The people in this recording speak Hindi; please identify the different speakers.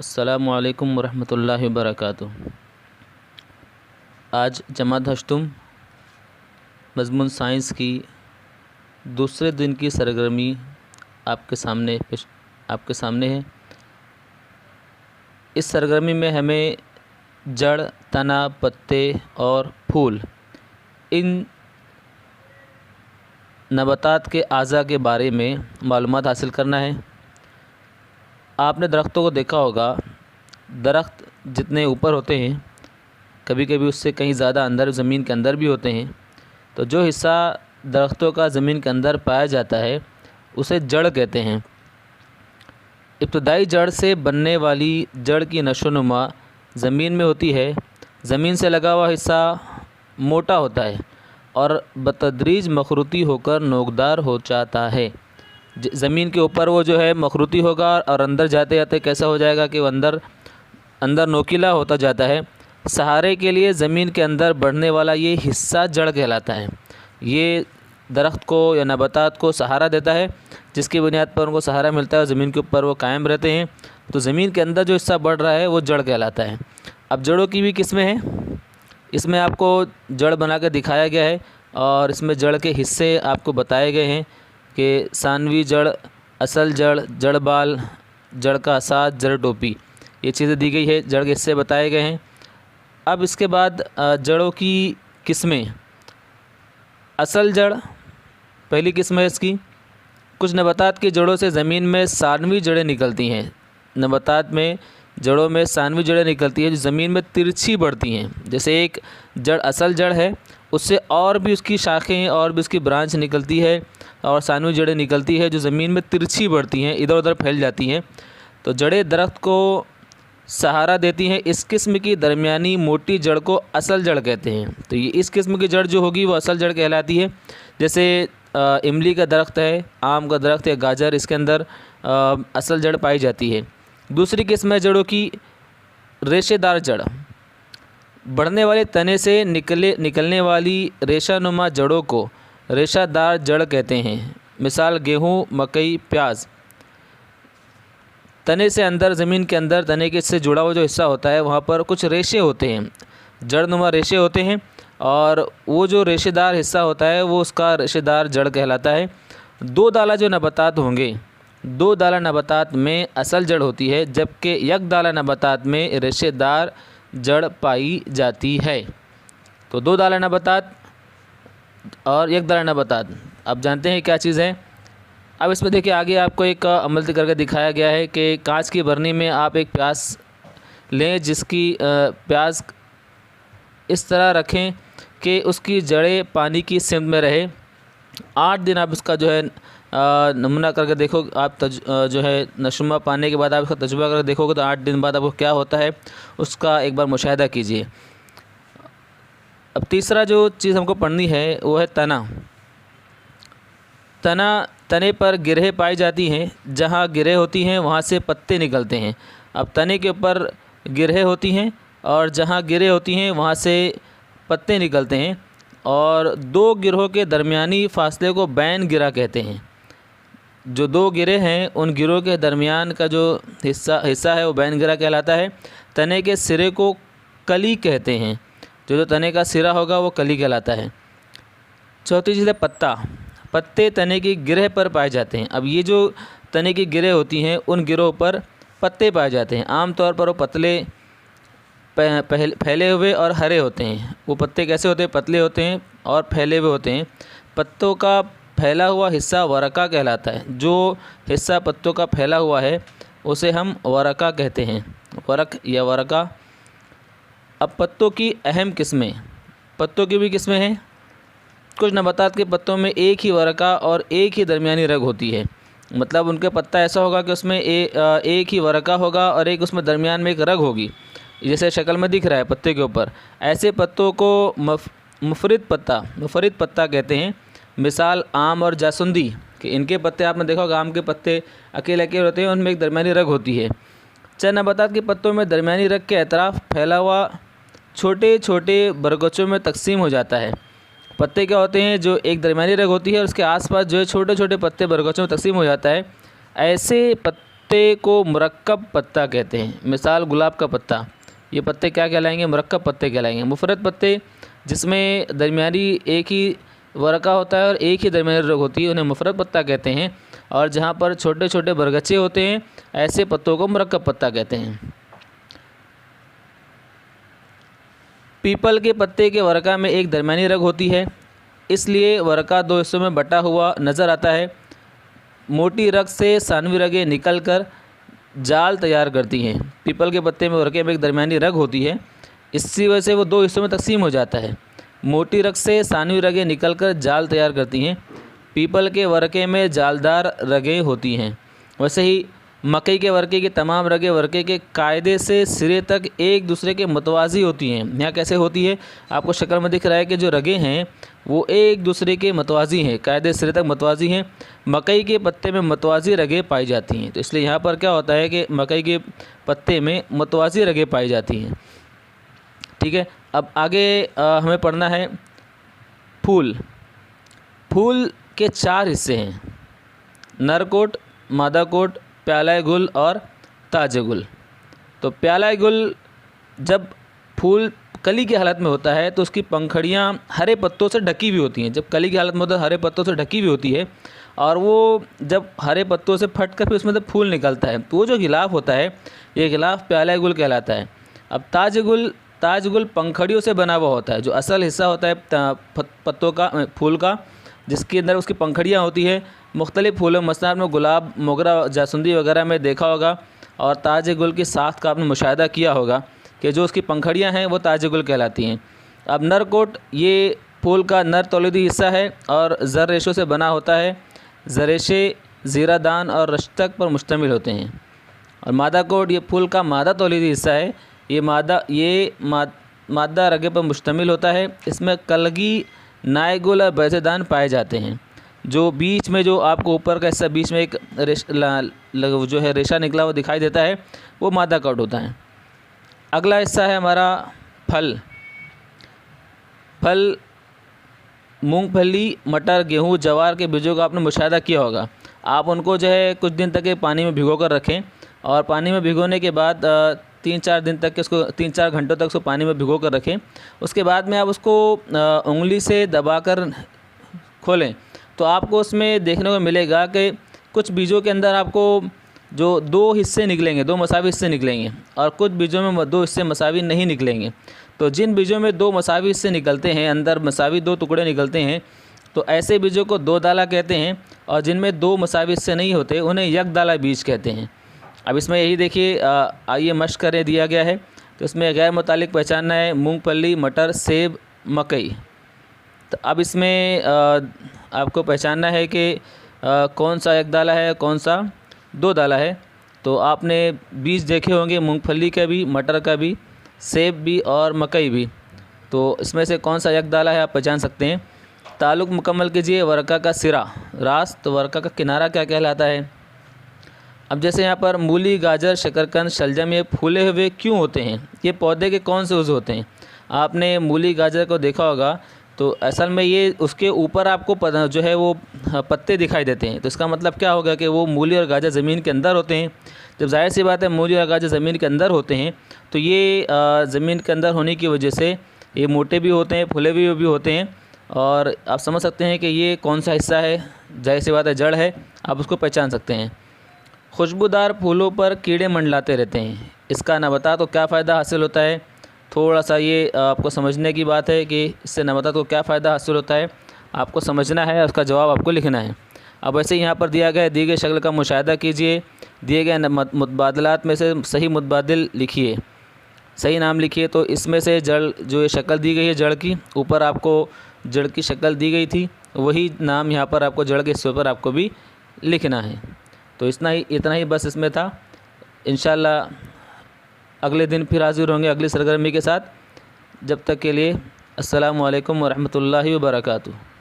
Speaker 1: अस्सलामु अलैकुम वरहमतुल्लाहि वबरकातुहू। आज जमात हश्तुम मज़मून साइंस की दूसरे दिन की सरगर्मी आपके सामने है। इस सरगर्मी में हमें जड़, तना, पत्ते और फूल इन नबातात के आज़ा के बारे में मालूमात हासिल करना है। आपने दरख्तों को देखा होगा, दरख्त जितने ऊपर होते हैं कभी कभी उससे कहीं ज़्यादा अंदर ज़मीन के अंदर भी होते हैं। तो जो हिस्सा दरख्तों का ज़मीन के अंदर पाया जाता है उसे जड़ कहते हैं। इब्तदाई जड़ से बनने वाली जड़ की नशोनुमा ज़मीन में होती है। ज़मीन से लगा हुआ हिस्सा मोटा होता है और बतदरीज मखरूती होकर नोकदार हो जाता है। ज़मीन के ऊपर वो जो है मखरूती होगा और अंदर जाते जाते कैसा हो जाएगा कि वो अंदर नोकीला होता जाता है। सहारे के लिए ज़मीन के अंदर बढ़ने वाला ये हिस्सा जड़ कहलाता है। ये दरख्त को या नबातात को सहारा देता है, जिसकी बुनियाद पर उनको सहारा मिलता है और ज़मीन के ऊपर वो कायम रहते हैं। तो ज़मीन के अंदर जो हिस्सा बढ़ रहा है वो जड़ कहलाता है। अब जड़ों की भी किस्में हैं, इसमें आपको जड़ बना कर दिखाया गया है और इसमें जड़ के हिस्से आपको बताए गए हैं कि सानवी जड़, असल जड़, जड़ बाल, जड़ का असाद, जड़ टोपी, ये चीज़ें दी गई है, जड़ के हिस्से बताए गए हैं। अब इसके बाद जड़ों की किस्में। असल जड़ पहली किस्म है इसकी। कुछ नबातात की जड़ों से ज़मीन में सानवी जड़ें निकलती हैं। नबातात में जड़ों में सानवी जड़ें निकलती हैं जो ज़मीन में तिरछी बढ़ती हैं। जैसे एक जड़ असल जड़ है, उससे और भी उसकी शाखें और भी उसकी ब्रांच निकलती है और सानवी जड़ें निकलती है जो ज़मीन में तिरछी बढ़ती हैं, इधर उधर फैल जाती हैं। तो जड़ें दरख्त को सहारा देती हैं। इस किस्म की दरमियानी मोटी जड़ को असल जड़ कहते हैं। तो ये इस किस्म की जड़ जो होगी वो असल जड़ कहलाती है। जैसे इमली का दरख्त है, आम का दरख्त या गाजर, इसके अंदर असल जड़ पाई जाती है। दूसरी किस्म है जड़ों की रेशेदार जड़। बढ़ने वाले तने से निकलने वाली रेशानुमा जड़ों को रेशादार जड़ कहते हैं। मिसाल गेहूँ, मकई, प्याज। तने से अंदर, ज़मीन के अंदर तने के से जुड़ा हुआ जो हिस्सा होता है वहाँ पर कुछ रेशे होते हैं, जड़नुमा रेशे होते हैं, और वो जो रेशेदार हिस्सा होता है वो उसका रेशेदार जड़ कहलाता है। दो दाला जो नबातात होंगे, दो दाला नबातात में असल जड़ होती है, जबकि एक दाला नबातात में रेशेदार जड़ पाई जाती है। तो दो दाला नबातात और एक दाला नबातात, आप जानते हैं क्या चीज़ है। अब इसमें देखिए आगे आपको एक अमल करके दिखाया गया है कि कांच की बरनी में आप एक प्याज लें, जिसकी प्याज इस तरह रखें कि उसकी जड़ें पानी की सिमत में रहे। 8 दिन आप इसका जो है नमूना करके देखो। आप जो है नशुमा पाने के बाद आप इसका तजुर्बा करके देखोगे तो 8 दिन बाद आपको क्या होता है उसका एक बार मुशाहिदा कीजिए। अब तीसरा जो चीज़ हमको पढ़नी है वो है तना। तने पर गिरहें पाई जाती हैं। जहाँ गिरहें होती हैं वहाँ से पत्ते निकलते हैं। अब तने के ऊपर गिरहें होती हैं और जहाँ गिरहें होती हैं वहाँ से पत्ते निकलते हैं, और दो गिरोह के दरमियानी फासले को बैन गिरा कहते हैं। जो दो गिरे हैं उन गिरोह के दरमियान का जो हिस्सा है वो बैन गिरा कहलाता है। तने के सिरे को कली कहते हैं। जो तने का सिरा होगा वो कली कहलाता है। चौथी चीज़ है पत्ता। पत्ते तने की गिरह पर पाए जाते हैं। अब ये जो तने की गिरह होती हैं उन गिरोह पर पत्ते पाए जाते हैं। आम तौर पर वो पतले फैले हुए और हरे होते हैं। वो पत्ते कैसे होते हैं? पतले होते हैं और फैले हुए होते हैं। पत्तों का फैला हुआ हिस्सा वरका कहलाता है। जो हिस्सा पत्तों का फैला हुआ है उसे हम वरका कहते हैं, वरक या वरका। अब पत्तों की अहम किस्में। पत्तों की भी किस्में हैं। कुछ नबातात के पत्तों में एक ही वरका और एक ही दरमियानी रग होती है। मतलब उनके पत्ता ऐसा होगा कि उसमें एक ही वरका होगा और एक उसमें दरमियान में एक रग होगी, जैसे शक्ल में दिख रहा है पत्ते के ऊपर। ऐसे पत्तों को मुफरिद पत्ता कहते हैं। मिसाल आम और जासुंदी कि इनके पत्ते आपने देखा होगा, आम के पत्ते अकेले अकेले होते हैं, उनमें एक दरमियानी रग होती है। चंद नबातात के पत्तों में दरमियानी रग के अतराफ़ फैला हुआ छोटे छोटे बरगचों में तकसीम हो जाता है। पत्ते क्या होते हैं? जो एक दरमियानी रग होती है और उसके आसपास जो है छोटे छोटे पत्ते बरगचों में तकसीम हो जाता है। ऐसे पत्ते पत्ते को मुरक्कब पत्ता कहते हैं। मिसाल गुलाब का पत्ता, ये पत्ते क्या कहलाएंगे? मुरक्कब पत्ते कहलाएंगे। मुफरद पत्ते जिसमें दरमियानी एक ही वर्का होता है और एक ही दरमियानी रग होती है उन्हें मुफरद पत्ता कहते हैं। और जहाँ पर छोटे छोटे बरगच्चे होते हैं ऐसे पत्तों को मुरक्कब पत्ता कहते हैं। पीपल के पत्ते के वर्का में एक दरमियानी रग होती है, इसलिए वर्का दो हिस्सों में बटा हुआ नज़र आता है। मोटी रग से सानवी रगें निकलकर जाल तैयार करती हैं। पीपल के पत्ते में वर्के में एक दरमियानी रग होती है, इसी वजह से वो दो हिस्सों में तकसीम हो जाता है। मोटी रग से सानवी रगें निकलकर जाल तैयार करती हैं। पीपल के वर्के में जालदार रगें होती हैं। वैसे ही मकई के वर्के की तमाम रगें वर्के के कायदे से सिरे तक एक दूसरे के मतवाज़ी होती हैं। यहाँ कैसे होती है? आपको शक्ल में दिख रहा है कि जो रगें हैं वो एक दूसरे के मतवाज़ी हैं, कायदे सिरे तक मतवाज़ी हैं। मकई के पत्ते में मतवाज़ी रगें पाई जाती हैं, तो इसलिए यहाँ पर क्या होता है कि मकई के पत्ते में मतवाज़ी रगें पाई जाती हैं। ठीक है, अब आगे हमें पढ़ना है फूल। फूल के 4 हिस्से हैं, नर कोट, मादा कोट, प्याला गुल और ताज गुल। तो प्याला गुल जब फूल कली की हालत में होता है तो उसकी पंखड़ियाँ हरे पत्तों से ढकी हुई होती हैं। जब कली की हालत में होता है हरे पत्तों से ढकी हुई होती है और वो जब हरे पत्तों से फट कर फिर उसमें जब फूल निकलता है तो वो जो गिलाफ होता है ये गिलाफ प्याला गुल कहलाता है। अब ताज गुल पंखड़ियों से बना हुआ होता है। जो असल हिस्सा होता है पत्तों का, फूल का, जिसके अंदर उसकी पंखड़ियाँ होती है। मुख्तलिफ़ फूलों मसनद में गुलाब, मोगरा, जासुंदी वगैरह में देखा होगा और ताज गुल की साख्त का आपने मुशाहिदा किया होगा कि जो उसकी पंखड़ियाँ हैं वो ताज गुल कहलाती हैं। अब नर कोट ये फूल का नर तौलीदी हिस्सा है और ज़र रेशों से बना होता है। ज़रेशे ज़ीरादान और रश्तक पर मुश्तमिल होते हैं। और मादा कोट ये फूल का मादा तौलीदी हिस्सा है। ये मादा रगे पर मुश्तमिल होता है। इसमें कलगी, नायगुल और बैज़ेदान पाए जाते हैं। जो बीच में जो आपको ऊपर का हिस्सा बीच में एक जो है रेशा निकला हुआ दिखाई देता है वो मादा कोट होता है। अगला हिस्सा है हमारा फल। फल मूंगफली, मटर, गेहूँ, जवार के बीजों का आपने मुशाहिदा किया होगा। आप उनको जो है कुछ दिन तक पानी में भिगो कर रखें और पानी में भिगोने के बाद 3-4 दिन तक उसको 3-4 घंटों तक उसको पानी में भिगो कर रखें। उसके बाद में आप उसको उंगली से दबाकर खोलें तो आपको उसमें देखने को मिलेगा कि कुछ बीजों के अंदर आपको जो 2 हिस्से निकलेंगे, 2 मसावी हिस्से निकलेंगे और कुछ बीजों में 2 हिस्से मसावी नहीं निकलेंगे। तो जिन बीजों में 2 मसावी हिस्से निकलते हैं, अंदर मसावी 2 टुकड़े निकलते हैं, तो ऐसे बीजों को 2 दाला कहते हैं। और जिनमें 2 मसावी हिस्से नहीं होते उन्हें एक दाला बीज कहते हैं। अब इसमें यही देखिए, आइए मश्क करें, दिया गया है। तो इसमें गैर मुतालिक पहचानना है मूंगफली, मटर, सेब, मकई। तो अब इसमें आपको पहचानना है कि कौन सा एक दाला है, कौन सा 2 दाला है। तो आपने बीज देखे होंगे मूंगफली का भी, मटर का भी, सेब भी और मकई भी। तो इसमें से कौन सा एक दाला है आप पहचान सकते हैं। ताल्लुक़ मुकम्मल कीजिए वर्का का सिरा, रास। तो वर्का का किनारा क्या कहलाता है? अब जैसे यहाँ पर मूली, गाजर, शकरकंद, शलजम ये फूले हुए क्यों होते हैं? ये पौधे के कौन से उज़्व होते हैं? आपने मूली, गाजर को देखा होगा तो असल में ये उसके ऊपर आपको जो है वो पत्ते दिखाई देते हैं। तो इसका मतलब क्या होगा कि वो मूली और गाजर ज़मीन के अंदर होते हैं। जब जाहिर सी बात है मूली और गाजर ज़मीन के अंदर होते हैं तो ये ज़मीन के अंदर होने की वजह से ये मोटे भी होते हैं, फूले भी होते हैं। और आप समझ सकते हैं कि ये कौन सा हिस्सा है। जाहिर सी बात है जड़ है, आप उसको पहचान सकते हैं। खुशबूदार फूलों पर कीड़े मंडलाते रहते हैं, इसका नबातात को क्या फ़ायदा हासिल होता है? थोड़ा सा ये आपको समझने की बात है कि इससे नबातात को क्या फ़ायदा हासिल होता है, आपको समझना है, उसका जवाब आपको लिखना है। अब वैसे यहाँ पर दिया गया दी गई शक्ल का मुशाहिदा कीजिए। दिए गए मुतबादलात में से सही मुतबादिल लिखिए, सही नाम लिखिए। तो इसमें से जड़ जो ये शक्ल दी गई है जड़ की, ऊपर आपको जड़ की शक्ल दी गई थी, वही नाम यहाँ पर आपको जड़ के हिस्से पर आपको भी लिखना है। तो इतना ही बस इसमें था। इंशाअल्लाह अगले दिन फिर हाज़िर होंगे अगली सरगर्मी के साथ। जब तक के लिए अस्सलामु अलैकुम व रहमतुल्लाहि व बरकातुहू।